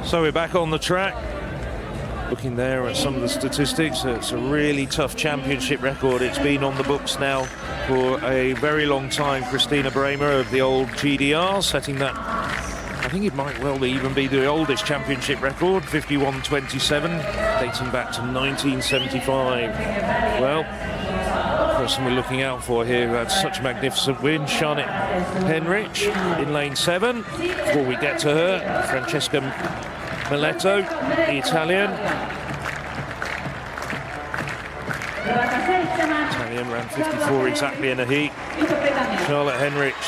So we're back on the track. Looking there at some of the statistics, it's a really tough championship record. It's been on the books now for a very long time. Christina Bremer of the old GDR setting that. I think it might well even be the oldest championship record, 51.27, dating back to 1975. Well, the person we're looking out for here who had such a magnificent win, Charlotte Henrich in lane 7. Before we get to her, Francesca Miletto, the Italian. Italian ran 54 exactly in a heat. Charlotte Henrich,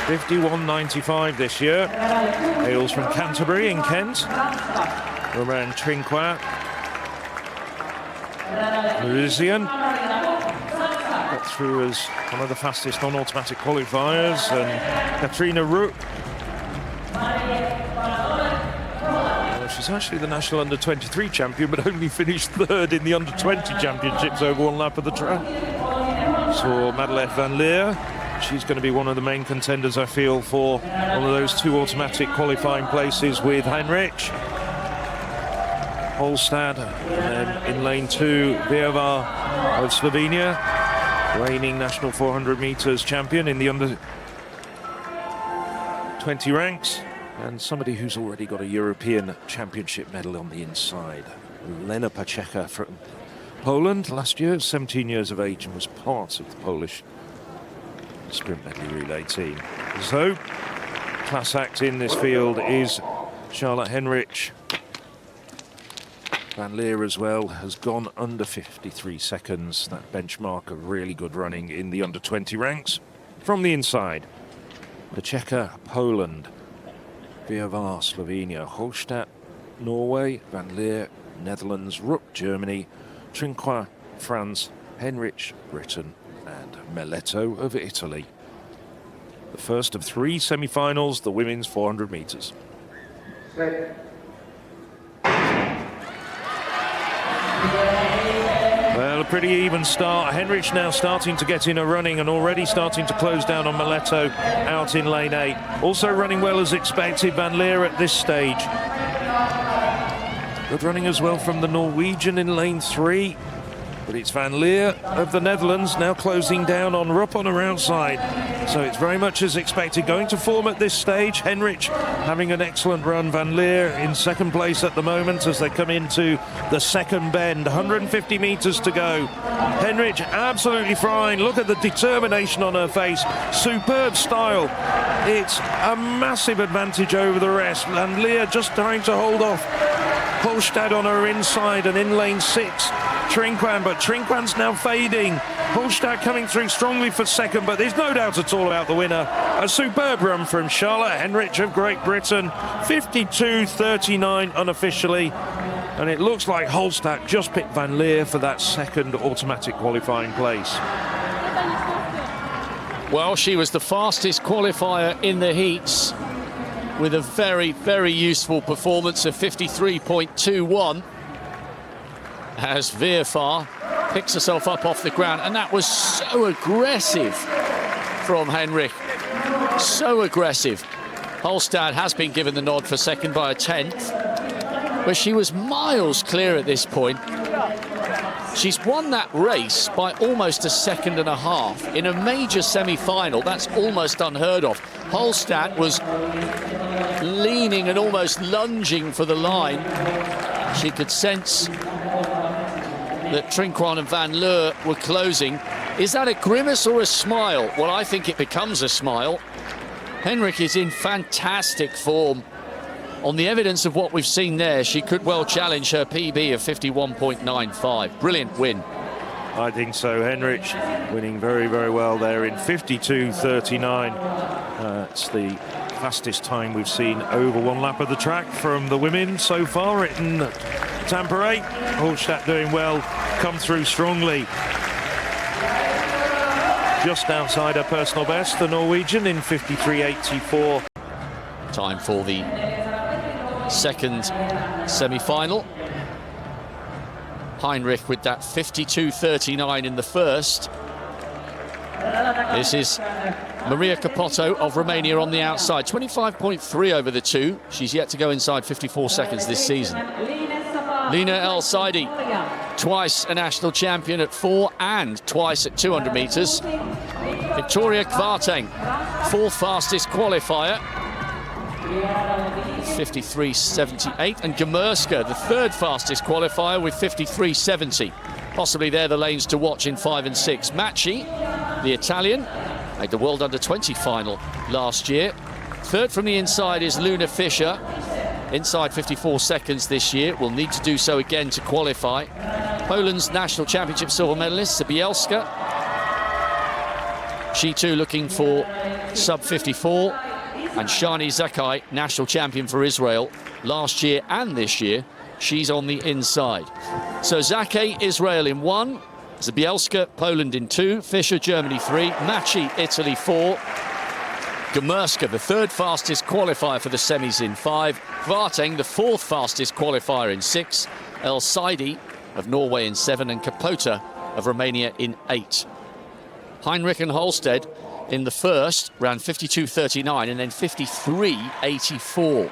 51.95 this year. Hails from Canterbury in Kent. Romain Trinquois, Parisian. Got through as one of the fastest non-automatic qualifiers. And Katrina Roux. She's actually the national under-23 champion, but only finished 3rd in the under-20 championships over one lap of the track. So Madeleine Van Leer, she's going to be one of the main contenders, I feel, for one of those 2 automatic qualifying places with Heinrich. Holstad, and then in lane 2, Viervar of Slovenia, reigning national 400 meters champion in the under-20 ranks. And somebody who's already got a European Championship medal on the inside. Lena Paczeka from Poland last year, 17 years of age, and was part of the Polish sprint medley relay team. So, class act in this field is Charlotte Henrich. Van Leer as well has gone under 53 seconds. That benchmark of really good running in the under-20 ranks. From the inside, Paczeka, Poland. Viervar, Slovenia, Holstad, Norway, Van Leer, Netherlands, Roux, Germany, Trinquois, France, Henrich, Britain, and Miletto of Italy. The first of 3 semi-finals, the women's 400 meters. Well, a pretty even start. Henrich now starting to get in a running and already starting to close down on Miletto out in lane 8. Also running well as expected, Van Leer at this stage. Good running as well from the Norwegian in lane 3. But it's Van Leer of the Netherlands now closing down on Rupp on her outside. So it's very much as expected. Going to form at this stage. Henrich having an excellent run. Van Leer in 2nd place at the moment as they come into the 2nd bend. 150 meters to go. Henrich absolutely flying. Look at the determination on her face. Superb style. It's a massive advantage over the rest. Van Leer just trying to hold off Holstad on her inside, and in lane 6. Trinquois, but Trinquois now fading. Holstad coming through strongly for 2nd, but there's no doubt at all about the winner. A superb run from Charlotte Henrich of Great Britain, 52.39 unofficially. And it looks like Holstad just picked Van Leer for that 2nd automatic qualifying place. Well, she was the fastest qualifier in the heats with a very, very useful performance of 53.21. As Viervar picks herself up off the ground, and that was so aggressive from Henrich. So aggressive. Holstad has been given the nod for 2nd by a 10th, but she was miles clear at this point. She's won that race by almost a 1.5 seconds. In a major semi-final, that's almost unheard of. Holstad was leaning and almost lunging for the line. She could sense that Trinquois and Van Leer were closing. Is that a grimace or a smile? Well, I think it becomes a smile. Henrich is in fantastic form. On the evidence of what we've seen there, she could well challenge her PB of 51.95. Brilliant win. I think so. Henrich winning very, very well there in 52.39. It's the fastest time we've seen over one lap of the track from the women so far in Tampere. Holstad doing well, come through strongly. Just outside her personal best, the Norwegian in 53.84. Time for the 2nd semi-final. Heinrich with that 52.39 in the 1st. This is Maria Capotto of Romania on the outside. 25.3 over the two. She's yet to go inside 54 seconds this season. Lina El Saidi, twice a national champion at 4 and twice at 200 metres. Victoria Kvarteng, fourth fastest qualifier, 53.78, and Gmurska, the third fastest qualifier, with 53.70. Possibly they're the lanes to watch in 5 and 6. Macchi, the Italian, made the World Under-20 final last year. Third from the inside is Luna Fischer, inside 54 seconds this year. Will need to do so again to qualify. Poland's national championship silver medalist, Zabielska. She too looking for sub 54. And Shani Zakai, national champion for Israel last year and this year. She's on the inside. So Zakai, Israel in 1. Zabielska, Poland in 2. Fischer, Germany 3. Macchi, Italy 4. Gmurska, the third fastest qualifier for the semis in 5. Kvarteng, the fourth fastest qualifier in 6. El Saidi of Norway in 7. And Capota of Romania in 8. Heinrich and Holstead in the first ran 52.39 and then 53.84.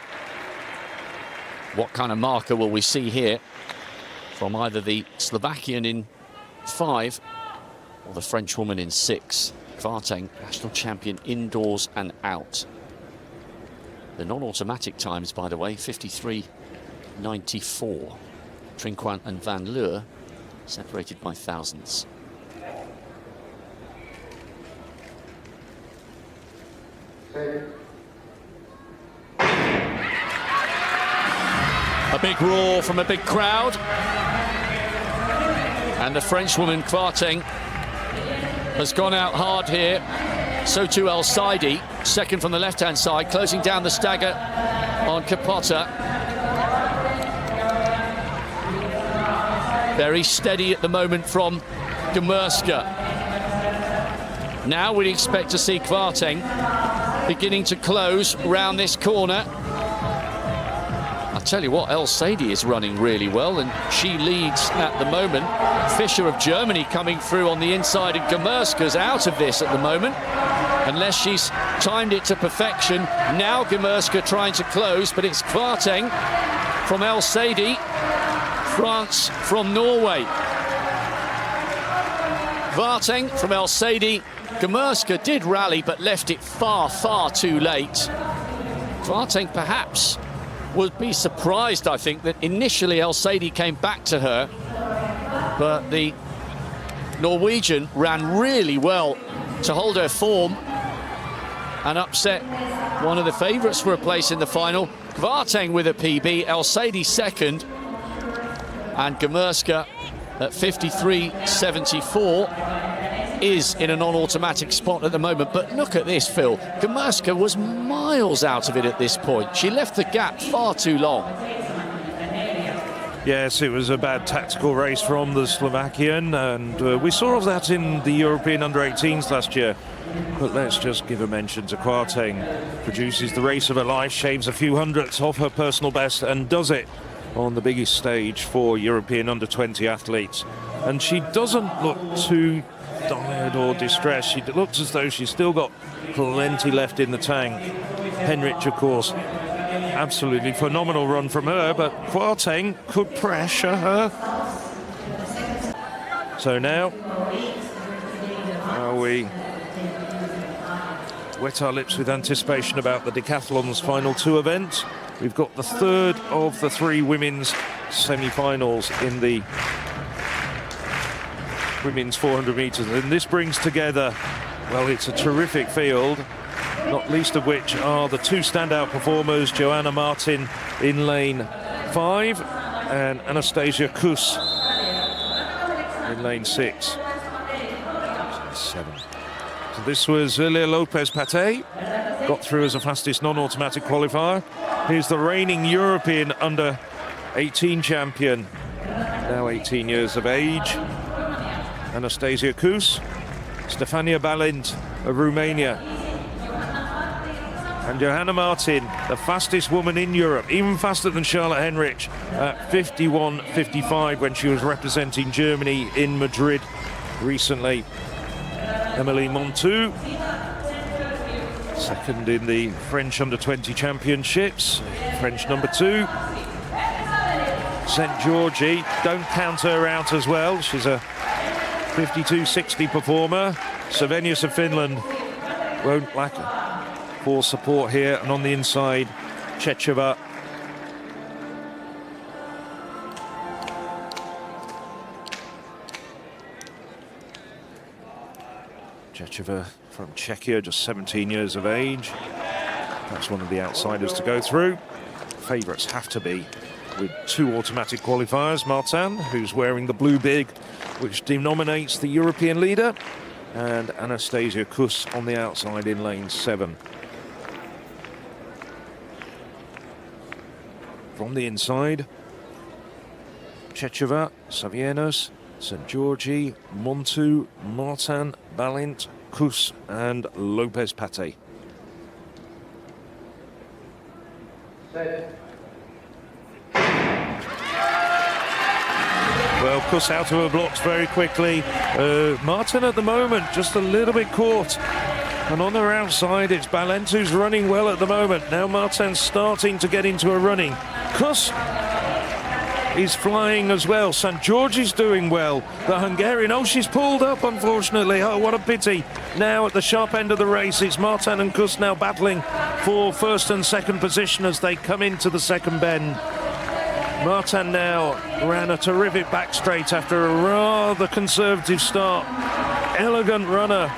What kind of marker will we see here from either the Slovakian in 5 or the French woman in 6? Kvarteng, national champion indoors and out. The non-automatic times, by the way, 53.94. Trinquant and Van Leur separated by thousandths. A big roar from a big crowd. And the Frenchwoman Kvarteng has gone out hard here. So too El Saidi, second from the left-hand side, closing down the stagger on Capota. Very steady at the moment from Gmurska. Now we'd expect to see Kvarteng beginning to close round this corner. I'll tell you what, El Saidi is running really well, and she leads at the moment. Fischer of Germany coming through on the inside, and Gmurska's out of this at the moment, unless she's timed it to perfection. Now Gmurska trying to close, but it's Kvarteng from El Saidi, France from Norway. Kvarteng from El Saidi. Gmurska did rally, but left it far, far too late. Kvarteng perhaps would be surprised, I think, that initially El Saidi came back to her, but the Norwegian ran really well to hold her form and upset one of the favourites for a place in the final. Kvarteng with a PB, El Saidi second, and Gmurska at 53.74 is in a non-automatic spot at the moment. But look at this, Phil. Gmurska was miles out of it at this point. She left the gap far too long. Yes, it was a bad tactical race from the Slovakian, and we saw that in the European Under-18s last year. But let's just give a mention to Kvarteng. Produces the race of her life, shaves a few hundredths off her personal best, and does it on the biggest stage for European Under-20 athletes. And she doesn't look too tired or distressed. She looks as though she's still got plenty left in the tank. Henrich, of course, absolutely phenomenal run from her, but Kvarteng could pressure her. So now we wet our lips with anticipation about the decathlon's final 2 events. We've got the third of the 3 women's semi-finals in the women's 400 metres, and this brings together, well, it's a terrific field, not least of which are the 2 standout performers, Joanna Martin in lane 5 and Anastasia Kus in lane 6. 7. So this was Ilia Lopez-Pate, got through as the fastest non-automatic qualifier. Here's the reigning European Under-18 champion, now 18 years of age, Anastasia Kus. Stefania Balint of Romania. And Johanna Martin, the fastest woman in Europe, even faster than Charlotte Henrich, at 51.55 when she was representing Germany in Madrid recently. Emily Montou, second in the French Under-20 Championships, French number 2. St. Georgie, don't count her out as well. She's a 52.60 performer. Slovenius of Finland won't lack for support here. And on the inside, Checheva. Checheva from Czechia, just 17 years of age. That's one of the outsiders to go through. Favourites have to be with 2 automatic qualifiers. Martin, who's wearing the blue bib, which denominates the European leader, and Anastasia Kus on the outside in lane 7. From the inside, Checheva, Savienos, St. Georgie, Montou, Martin, Balint, Kus and Lopez Pate. Well, Kus out of her blocks very quickly. Martin at the moment just a little bit caught. And on her outside, it's Balint who's running well at the moment. Now Martin's starting to get into a running. Kus is flying as well. St. Georgie's doing well. The Hungarian, oh, she's pulled up, unfortunately. Oh, what a pity. Now at the sharp end of the race, it's Martin and Kus now battling for first and second position as they come into the second bend. Martin now ran a terrific back straight after a rather conservative start. Elegant runner.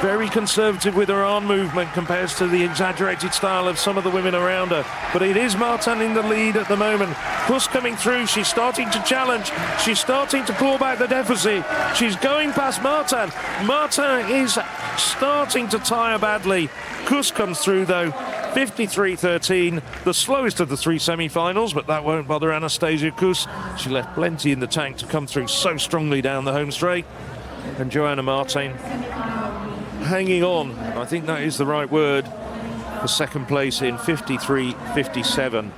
Very conservative with her arm movement compared to the exaggerated style of some of the women around her. But it is Martin in the lead at the moment. Kus coming through, she's starting to challenge. She's starting to claw back the deficit. She's going past Martin. Martin is starting to tire badly. Kus comes through though, 53.13, the slowest of the 3 semi-finals, but that won't bother Anastasia Kus. She left plenty in the tank to come through so strongly down the home straight. And Joanna Martin hanging on, I think that is the right word, for second place in 53.57.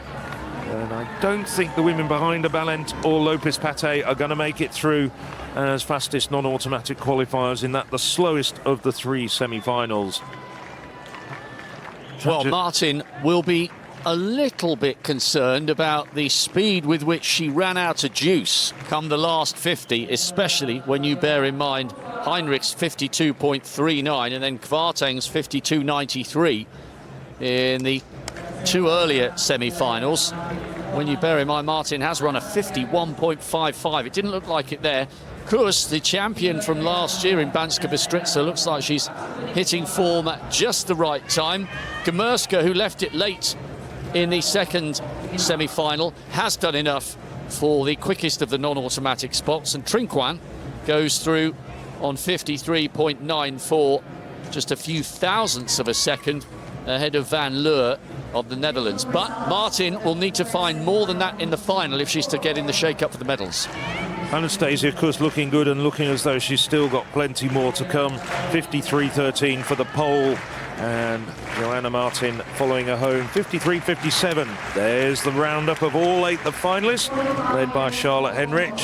And I don't think the women behind her, Balint or Lopez Pate, are going to make it through as fastest non-automatic qualifiers in that the slowest of the 3 semi-finals. Well, Martin will be a little bit concerned about the speed with which she ran out of juice come the last 50, especially when you bear in mind Heinrich's 52.39 and then Kvarteng's 52.93 in the 2 earlier semi-finals. When you bear in mind Martin has run a 51.55, it didn't look like it there. Kus, the champion from last year in Banska Bystrica, looks like she's hitting form at just the right time. Gomurska, who left it late in the second semi-final, has done enough for the quickest of the non-automatic spots, and Trinquan goes through on 53.94, just a few thousandths of a second ahead of Van Leur of the Netherlands. But Martin will need to find more than that in the final if she's to get in the shake-up for the medals. Anastasia Kus looking good and looking as though she's still got plenty more to come. 53.13 for the pole, and Joanna Martin following her home, 53.57. There's the roundup of all 8 the finalists, led by Charlotte Henrich,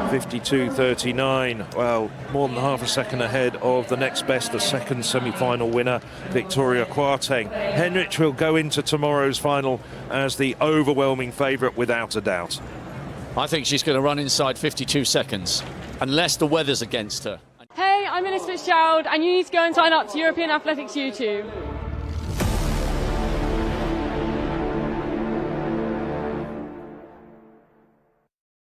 52.39. Well, more than half a second ahead of the next best, the second semi-final winner, Victoria Kvarteng. Henrich will go into tomorrow's final as the overwhelming favourite without a doubt. I think she's going to run inside 52 seconds, unless the weather's against her. Hey, I'm Ellis Fitzgerald, and you need to go and sign up to European Athletics U20.